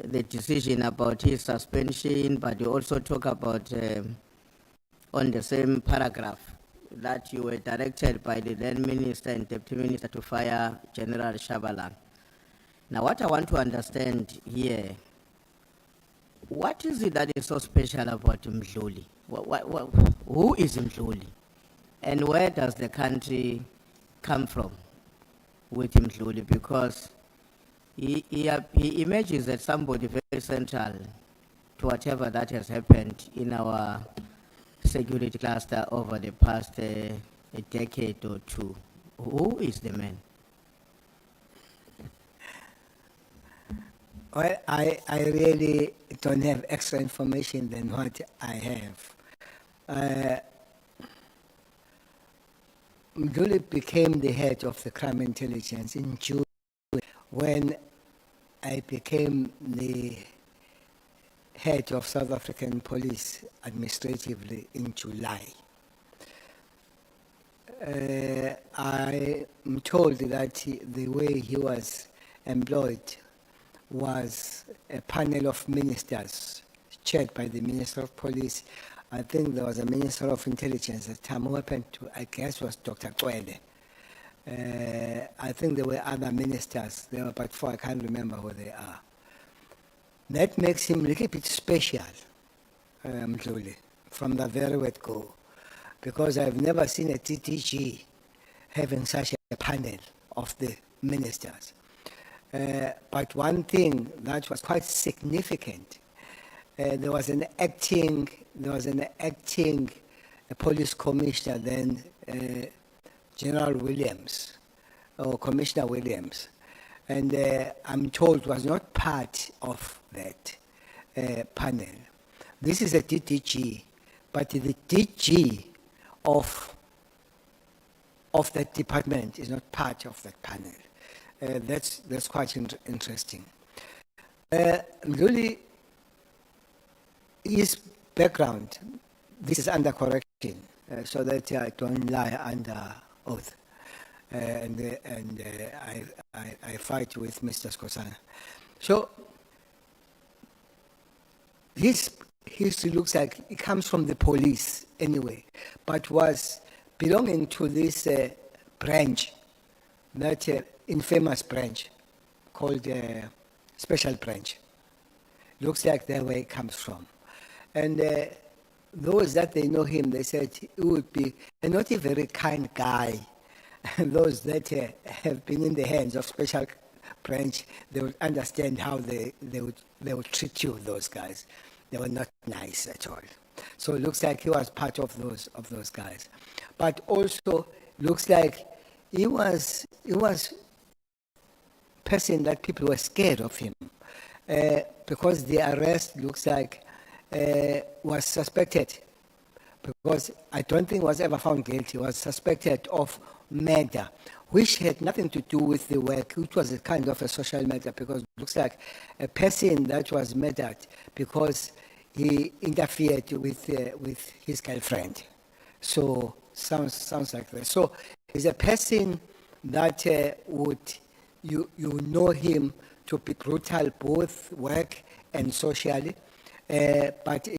the decision about his suspension, but you also talk about on the same paragraph that you were directed by the then minister and deputy minister to fire General Shabalala. Now, what I want to understand here, what is it that is so special about Mdluli? Who is Mdluli? And where does the country come from with Mdluli? Because he emerges as somebody very central to whatever that has happened in our security cluster over the past a decade or two. Who is the man? Well, I really don't have extra information than what I have. Mdluli became the head of the crime intelligence in June when I became the head of South African police administratively in July. I am told that the way he was employed was a panel of ministers chaired by the Minister of Police. I think there was a Minister of Intelligence at the time who happened to, I guess, was Dr. Kwele. I think there were other ministers. There were about 4, I can't remember who they are. That makes him a little bit special, Mdluli, from the very word go, because I've never seen a TTG having such a panel of the ministers. But one thing that was quite significant, there was an acting police commissioner then, General Williams, or Commissioner Williams, and I'm told was not part of that panel. This is a DTG, but the DG of that department is not part of that panel. That's quite interesting. Mdluli, his background, this is under correction, so that I don't lie under oath. And I fight with Mr. Skosana. So his history looks like it comes from the police anyway, but was belonging to this branch, that infamous branch called Special Branch. Looks like that's where it comes from. And those that they know him, they said he would be not a very kind guy. And those that have been in the hands of Special Branch, they would understand how they would treat you, those guys. They were not nice at all. So it looks like he was part of those guys. But also looks like he was person that people were scared of him, because the arrest looks like was suspected, because I don't think was ever found guilty, was suspected of murder, which had nothing to do with the work, which was a kind of a social matter, because it looks like a person that was murdered because he interfered with his girlfriend. So sounds like that. So he's a person that would you know him to be brutal both work and socially, but